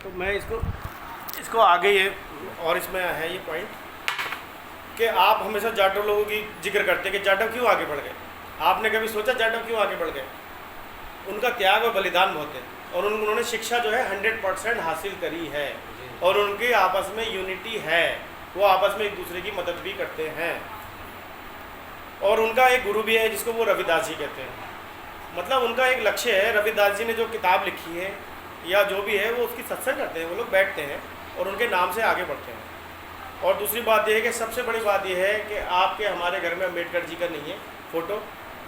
तो मैं इसको आगे ये और इसमें है ये पॉइंट कि आप हमेशा जाटव लोगों की जिक्र करते हैं कि जाटव क्यों आगे बढ़ गए। आपने कभी सोचा जाटव क्यों आगे बढ़ गए? उनका त्याग और बलिदान बहुत है और उन्होंने शिक्षा जो है 100% हासिल करी है और उनकी आपस में यूनिटी है, वो आपस में एक दूसरे की मदद भी करते हैं। और उनका एक गुरु भी है जिसको वो रविदास जी कहते हैं। मतलब उनका एक लक्ष्य है, रविदास जी ने जो किताब लिखी है या जो भी है वो उसकी सत्संग करते हैं, वो लोग बैठते हैं और उनके नाम से आगे बढ़ते हैं। और दूसरी बात यह है कि सबसे बड़ी बात यह है कि आपके हमारे घर में अम्बेडकर जी का नहीं है फ़ोटो,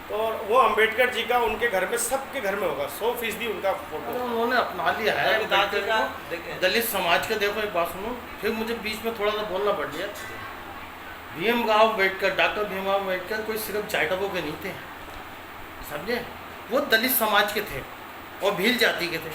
तो वो अम्बेडकर जी का उनके घर में सबके घर में होगा, 100% उनका फोटो। तो उन्होंने अपना लिया है अम्बेडकर को, दलित समाज के। देखो एक बात सुनो, फिर मुझे बीच में थोड़ा सा बोलना पड़ गया। भीमराव अम्बेडकर, डॉक्टर भीमराव अम्बेडकर कोई सिर्फ जाटवों के नहीं थे, समझे, वो दलित समाज के थे और भील जाति के थे,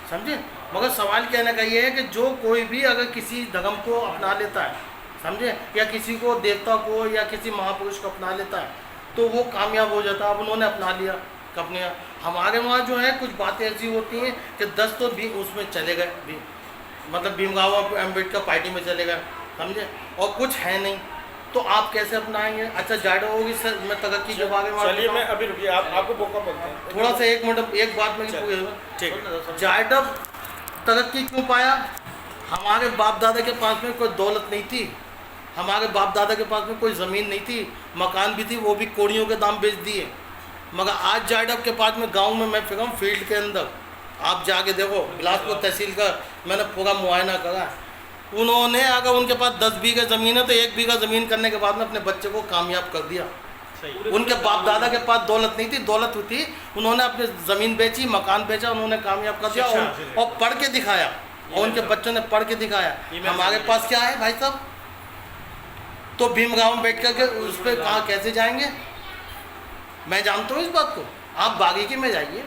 समझे। मगर सवाल कहने का ये है कि जो कोई भी अगर किसी धर्म को अपना लेता है, समझे, या किसी को देवता को या किसी महापुरुष को अपना लेता है तो वो कामयाब हो जाता है। अब उन्होंने अपना लिया अपने। हमारे वहाँ जो है कुछ बातें ऐसी होती हैं कि 10 तो भी उसमें चले गए भी, मतलब भीमराव अम्बेडकर पार्टी में चले गए, समझे, और कुछ है नहीं, तो आप कैसे अपनाएंगे? अच्छा जाटव होगी सर, मैं तरक्की के बारे में चलिए मैं अभी रुकिए, आपको मौका बोलते हैं थोड़ा सा, एक मिनट, एक बात में ठीक। जाटव तरक्की क्यों पाया? हमारे बाप दादा के पास में कोई दौलत नहीं थी, हमारे बाप दादा के पास में कोई ज़मीन नहीं थी, मकान भी थी, वो भी कोड़ियों के दाम बेच दिए। मगर आज जाटव के पास में गांव में मैं फिर फील्ड के अंदर आप जाके देखो, बिलासपुर तहसील का मैंने पूरा मुआयना करा। उन्होंने अगर उनके पास 10 बीघा ज़मीन है तो 1 बीघा ज़मीन करने के बाद में अपने बच्चे को कामयाब कर दिया। उनके बाप दादा के पास दौलत नहीं थी, दौलत थी, उन्होंने अपनी ज़मीन बेची, मकान बेचा, उन्होंने कामयाब कर दिया और पढ़ के दिखाया, और उनके बच्चों ने पढ़ के दिखाया। हमारे पास क्या है भाई साहब? तो भीमराव अम्बेडकर के उस पर कहाँ कैसे जाएंगे? मैं जानता हूँ इस बात को। आप बागीकी में जाइए,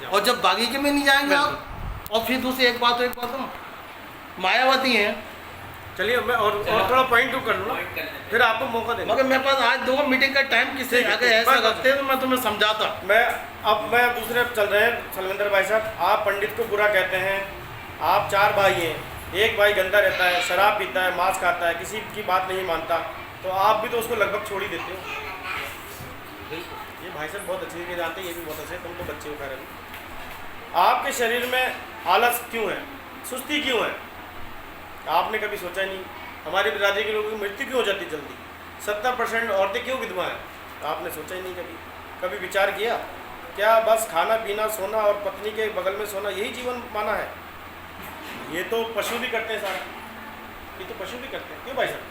और जब बागीकी में नहीं जाएंगे आप, और फिर दूसरी एक बात हो, मायावती हैं। चलिए मैं और थोड़ा पॉइंट टू कर लूँ, फिर आपको मौका देंगे। मगर मेरे पास आज 2 मीटिंग का टाइम किससे, अगर ऐसा रखते तो मैं तुम्हें समझाता। मैं दूसरे चल रहे हैं सलविंदर भाई साहब, आप पंडित को बुरा कहते हैं। आप 4 भाई हैं, एक भाई गंदा रहता है, शराब पीता है, मांस खाता है, किसी की बात नहीं मानता, तो आप भी तो उसको लगभग छोड़ ही देते हो। ये भाई साहब बहुत अच्छे से जानते हैं, ये भी बहुत अच्छे, तुम तो बच्चे हो खा रहे हो। आपके शरीर में आलस क्यों है, सुस्ती क्यों है? आपने कभी सोचा नहीं हमारी बिरादरी के लोगों की मृत्यु क्यों हो जाती जल्दी? 70% औरतें क्यों विधवा हैं? आपने सोचा ही नहीं कभी विचार किया? क्या बस खाना पीना सोना और पत्नी के बगल में सोना यही जीवन माना है? ये तो पशु भी करते हैं सारा, ये तो पशु भी करते हैं। क्यों भाई साहब?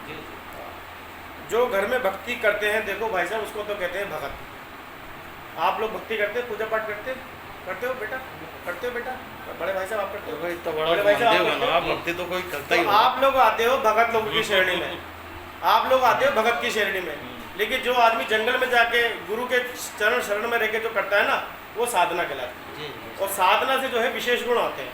जो घर में भक्ति करते हैं, देखो भाई साहब, उसको तो कहते हैं भगत। आप लोग भक्ति करते हैं, पूजा पाठ करते हो बेटा? करते हो बेटा? बड़े भाई साहब आप करते हो? तो बड़े भाई साहब भक्ति तो कोई करता ही। आप लोग आते हो भगत लोगों की श्रेणी में, आप लोग आते हो भगत की श्रेणी में, लेकिन जो आदमी जंगल में जाके गुरु के चरण शरण में रह के जो करता है ना, वो साधना कहलाती है। और साधना से जो है विशेष गुण आते हैं।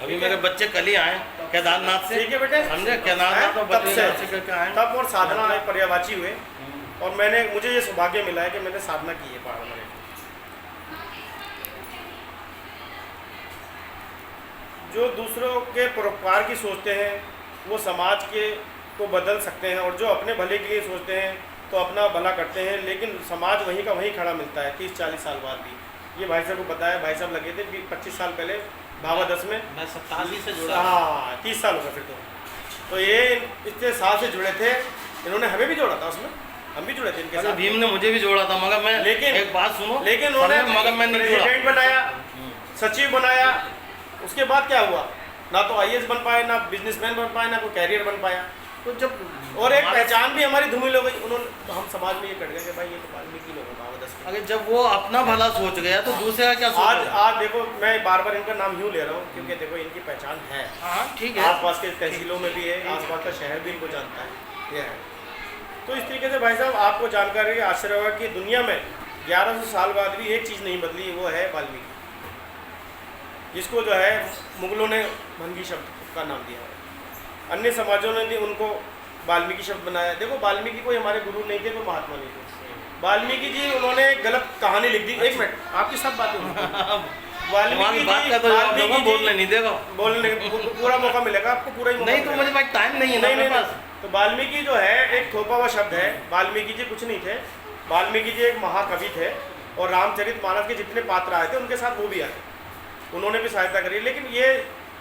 अभी मेरे बच्चे कल ही आए केदारनाथ से, ठीक है बेटे, समझे, केदारनाथ और बद्रीनाथ से आए तब, और साधना पर्यावाची हुए, और मुझे ये सौभाग्य मिला है कि मैंने साधना की है पहाड़ों में। जो दूसरों के परोपकार की सोचते हैं वो समाज के को बदल सकते हैं, और जो अपने भले के लिए सोचते हैं तो अपना भला करते हैं, लेकिन समाज वहीं का वहीं खड़ा मिलता है 30-40 साल बाद भी। ये भाई साहब को बताया, भाई साहब लगे थे 25 साल पहले भावा 10 में, मैं 87 से जुड़ा। हाँ 30 साल होगा फिर तो ये इतने साल से जुड़े थे, इन्होंने हमें भी जोड़ा था उसमें, हम भी जुड़े थे इनके साथ। भीम ने मुझे भी जोड़ा था, मगर मैं, लेकिन एक बात सुनो, लेकिन उन्होंने मगर मैं प्रेसिडेंट बनाया, सचिव बनाया, उसके बाद क्या हुआ? ना तो IAS बन पाए, ना बिजनेसमैन बन पाए, ना कोई कैरियर बन पाया। तो जब और एक पहचान भी हमारी धूमिल हो गई, उन्होंने तो हम समाज में ये कट गए कि भाई ये तो वाल्मीकि लोग हैं। अगर जब वो अपना भला सोच गया तो दूसरे का क्या सोच? आज देखो, मैं बार बार इनका नाम यूँ ले रहा हूँ क्योंकि देखो इनकी पहचान है, हाँ ठीक है, आसपास के तहसीलों में भी है, आसपास का शहर भी इनको जानता है, ये है। तो इस तरीके से भाई साहब आपको जानकारी आश्चर्य होगा कि दुनिया में 1100 साल बाद भी एक चीज़ नहीं बदली, वो है वाल्मीकि, जिसको जो है मुगलों ने भंगी शब्द का नाम दिया है। अन्य समाजों ने भी उनको वाल्मीकि शब्द बनाया। देखो वाल्मीकि कोई हमारे गुरु नहीं थे, कोई महात्मा नहीं थे। वाल्मीकि जी उन्होंने गलत कहानी लिख दी। एक मिनट, आपकी सब बातें हमारी बात का तो जवाब दूंगा, बोलने नहीं देगा। बोलने पूरा मौका मिलेगा आपको, पूरा ही मौका नहीं तो मिलेगा। मुझे भाई टाइम नहीं है ना नहीं मेरे नहीं पास। तो वाल्मीकि जो है एक थोपा हुआ शब्द है। वाल्मीकि जी कुछ नहीं थे, वाल्मीकि जी एक महाकवि थे और रामचरितमानस के जितने पात्र आए थे उनके साथ वो भी आए, उन्होंने भी सहायता करी। लेकिन ये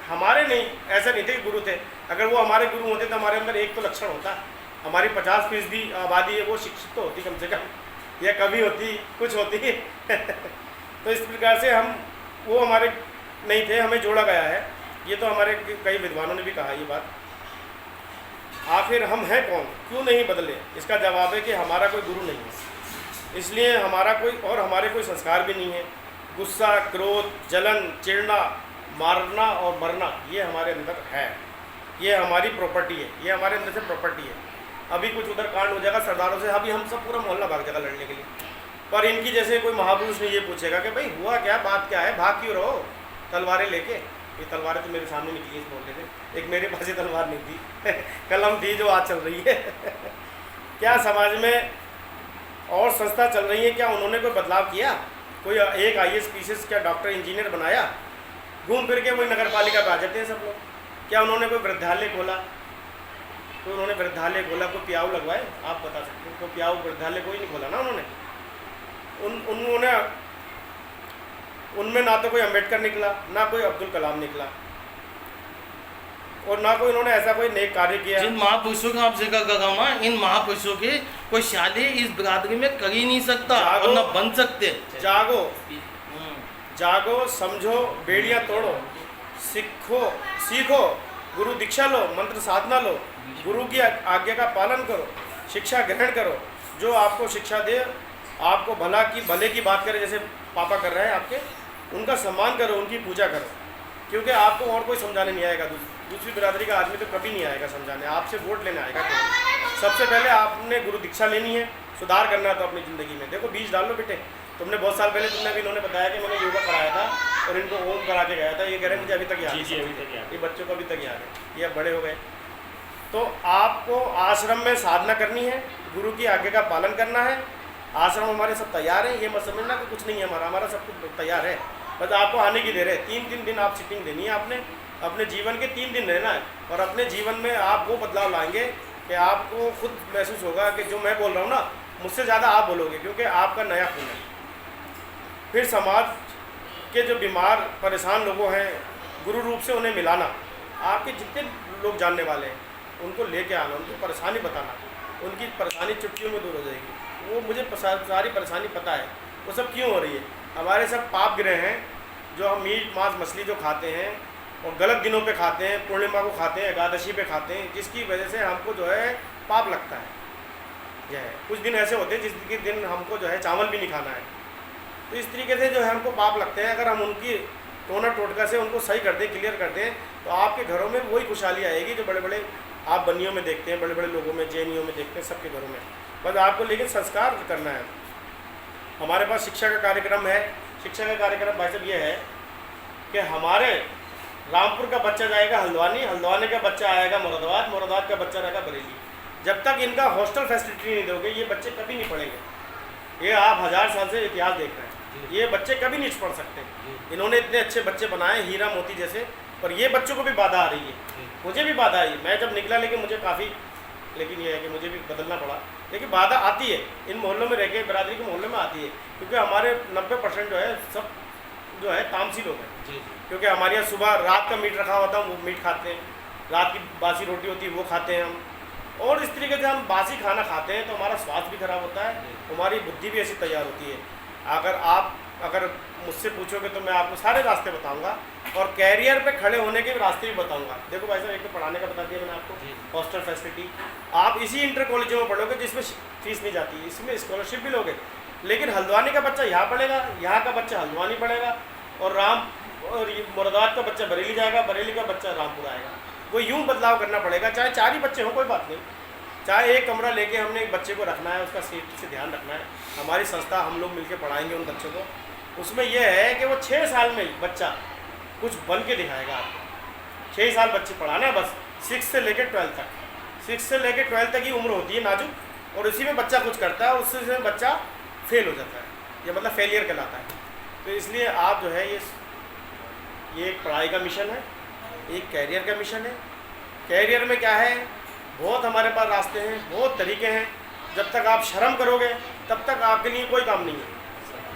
हमारे नहीं, ऐसा नहीं थे कि गुरु थे। अगर वो हमारे गुरु होते तो हमारे अंदर एक तो लक्षण होता, हमारी 50% आबादी है वो शिक्षित तो होती कम से कम, या कवि होती, कुछ होती तो इस प्रकार से हम वो हमारे नहीं थे, हमें जोड़ा गया है। ये तो हमारे कई विद्वानों ने भी कहा ये बात। आखिर हम हैं कौन, क्यों नहीं बदले? इसका जवाब है कि हमारा कोई गुरु नहीं है, इसलिए हमारा कोई और हमारे कोई संस्कार भी नहीं है। गुस्सा, क्रोध, जलन, चिढ़ना, मारना और मरना ये हमारे अंदर है, ये हमारी प्रॉपर्टी है, ये हमारे अंदर से प्रॉपर्टी है। अभी कुछ उधर कांड हो जाएगा सरदारों से, अभी हम सब पूरा मोहल्ला भाग जाएगा लड़ने के लिए, पर इनकी जैसे कोई महापुरुष ने ये पूछेगा कि भाई हुआ क्या, बात क्या है, भाग क्यों रहो तलवारें लेके? ये तलवारें तो मेरे सामने निकली इस मोहल्ले से, एक मेरे पास ही तलवार नहीं थी कलम थी जो आज चल रही है क्या समाज में और संस्था चल रही है, क्या उन्होंने कोई बदलाव किया? कोई एक IAS PCS क्या डॉक्टर इंजीनियर बनाया? घूम फिर के वही नगर पालिका पे आ जाते हैं सब लोग। क्या उन्होंने कोई वृद्धालय खोला? तो उन्होंने वृद्धालय खोला, कोई प्याऊ लगवाए? आप बता सकते हैं? कोई प्याऊ वृद्धालय कोई नहीं खोला ना उन्होंने। उन्होंने उनमें ना तो कोई अम्बेडकर निकला, ना कोई अब्दुल कलाम निकला, और ना कोई उन्होंने ऐसा कोई नेक कार्य किया। जिन महापुरुषों का आप जिक्र कर रहा हूँ, इन महापुरुषों की कोई शादी इस बिरादरी में कर ही नहीं सकता और न बन सकते। जागो, जागो, समझो, बेड़ियां तोड़ो, सीखो, गुरु दीक्षा लो, मंत्र साधना लो, गुरु की आज्ञा का पालन करो, शिक्षा ग्रहण करो, जो आपको शिक्षा दे, आपको भले की बात करे, जैसे पापा कर रहे हैं आपके, उनका सम्मान करो, उनकी पूजा करो, क्योंकि आपको और कोई समझाने नहीं आएगा। दूसरी बिरादरी का आदमी तो कभी नहीं आएगा समझाने, आपसे वोट लेने आएगा। सबसे पहले आपने गुरु दीक्षा लेनी है, सुधार करना है तो अपनी ज़िंदगी में। देखो बीज डाल लो बेटे, तुमने बहुत साल पहले तुमने भी इन्होंने बताया कि मैंने योगा कराया था और इनको ओम करा के गया था, ये कह रहे हैं मुझे अभी तक याद है, ये बच्चों को अभी तक याद है, ये अब बड़े हो गए। तो आपको आश्रम में साधना करनी है, गुरु की आज्ञा का पालन करना है। आश्रम हमारे सब तैयार हैं, ये मत समझना कि कुछ नहीं है हमारा सब कुछ तैयार है, बस आपको आने की देर है। 3 दिन आप सिटिंग देनी है आपने, अपने जीवन के 3 दिन रहना है, और अपने जीवन में आप वो बदलाव लाएंगे कि आपको खुद महसूस होगा कि जो मैं बोल रहा हूँ ना, मुझसे ज़्यादा आप बोलोगे, क्योंकि आपका नया खून है। फिर समाज के जो बीमार परेशान लोगों हैं, गुरु रूप से उन्हें मिलाना, आपके जितने लोग जानने वाले हैं उनको लेके आना, उनकी परेशानी बताना, उनकी परेशानी चुटकियों में दूर हो जाएगी। वो मुझे सारी परेशानी पता है, वो सब क्यों हो रही है। हमारे सब पाप ग्रह हैं, जो हम मीट मांस मछली जो खाते हैं और गलत दिनों पे खाते हैं, पूर्णिमा को खाते हैं, एकादशी पे खाते हैं, जिसकी वजह से हमको जो है पाप लगता है। यह है, कुछ दिन ऐसे होते हैं जिसके दिन हमको जो है चावल भी नहीं खाना है, तो इस तरीके से जो है हमको पाप लगते हैं। अगर हम उनकी टोना टोटका से उनको सही कर दें, क्लियर कर दें, तो आपके घरों में वही खुशहाली आएगी जो बड़े बड़े आप बनियों में देखते हैं, बड़े बड़े लोगों में, जैनियों में देखते हैं, सबके घरों में। बस आपको लेकिन संस्कार करना है। हमारे पास शिक्षा का कार्यक्रम है। शिक्षा का कार्यक्रम भाई साहब ये है कि हमारे रामपुर का बच्चा जाएगा हल्द्वानी, हल्द्वानी का बच्चा आएगा मुरादाबाद, मुरादाबाद का बच्चा रहेगा बरेली। जब तक इनका हॉस्टल फैसिलिटी नहीं दोगे, ये बच्चे कभी नहीं पढ़ेंगे। ये आप 1000 साल से इतिहास देख रहे हैं, ये बच्चे कभी नहीं पढ़ सकते। इन्होंने इतने अच्छे बच्चे बनाए हीरा मोती जैसे, पर ये बच्चों को भी बाधा आ रही है, मुझे भी बाधा आई। मैं जब निकला लेकिन मुझे काफ़ी, लेकिन ये है कि मुझे भी बदलना पड़ा, लेकिन बाधा आती है इन मोहल्लों में रह के, बिरादरी के मोहल्लों में आती है, क्योंकि हमारे 90% जो है सब जो है तामसी लोग हैं। क्योंकि हमारे यहाँ सुबह रात का मीट रखा होता है, वो मीट खाते हैं, रात की बासी रोटी होती है वो खाते हैं हम, और इस तरीके से हम बासी खाना खाते हैं तो हमारा स्वास्थ्य भी खराब होता है, हमारी बुद्धि भी ऐसी तैयार होती है। अगर मुझसे पूछोगे तो मैं आपको सारे रास्ते बताऊंगा, और कैरियर पे खड़े होने के भी रास्ते भी बताऊंगा। देखो भाई साहब, एक तो पढ़ाने का बता दिया मैंने आपको, हॉस्टल फैसिलिटी, आप इसी इंटर कॉलेजों में पढ़ोगे जिसमें फीस नहीं जाती, इसमें स्कॉलरशिप भी लोगे। लेकिन हल्द्वानी का बच्चा यहाँ पढ़ेगा, यहाँ का बच्चा हल्द्वानी पढ़ेगा, और मुरादाबाद का बच्चा बरेली जाएगा, बरेली का बच्चा रामपुर आएगा। वो यूँ बदलाव करना पड़ेगा, चाहे 4 ही बच्चे हों कोई बात नहीं, चाहे एक कमरा लेके हमने एक बच्चे को रखना है, उसका सेफ्टी से ध्यान रखना है। हमारी संस्था, हम लोग मिलकर पढ़ाएंगे उन बच्चों को। उसमें यह है कि वो 6 साल में ही बच्चा कुछ बन के दिखाएगा आपको। 6 साल बच्चे पढ़ाना है बस, 6 से लेकर 12 तक, 6 से लेकर 12 तक की उम्र होती है नाजुक, और इसी में बच्चा कुछ करता है और उससे बच्चा फेल हो जाता है, ये मतलब फेलियर कहलाता है। तो इसलिए आप जो है ये ये एक पढ़ाई का मिशन है, एक कैरियर का मिशन है। कैरियर में क्या है, बहुत हमारे पास रास्ते हैं, बहुत तरीके हैं। जब तक आप शर्म करोगे तब तक आपके लिए कोई काम नहीं है,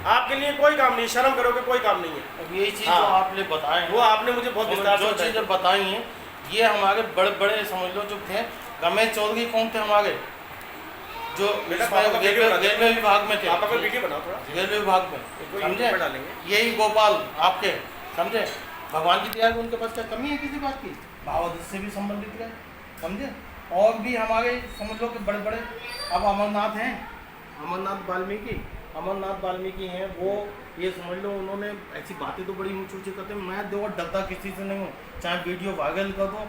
आपके लिए कोई काम नहीं, शर्म करोगे कोई काम नहीं है। अब यही चीज़ हाँ, जो आपने बताए हैं, वो आपने मुझे बहुत विस्तार जो से बताई। चीज़ें बताई हैं, ये हमारे बड़े बड़े समझ लो जो थे। रमेश चौधरी कौन थे हमारे, जो बेटा पापा का वीडियो बना दे। रेलवे विभाग में थे, पापा का वीडियो बनाओ थोड़ा, रेलवे विभाग में, इसको समझे। यूट्यूब पे डालेंगे। यही गोपाल आपके, समझे। भगवान की दया से उनके पास क्या कमी है किसी बात की, भाव से भी संबंधित रहे, समझे। और भी हमारे समझ लो कि बड़े बड़े अब अमरनाथ हैं, अमरनाथ वाल्मीकि हैं, वो ये समझ लो उन्होंने ऐसी बातें तो बड़ी ऊँची ऊँची करते हैं। मैं देखो डरता किसी से नहीं हूँ, चाहे वीडियो वायरल कर दो,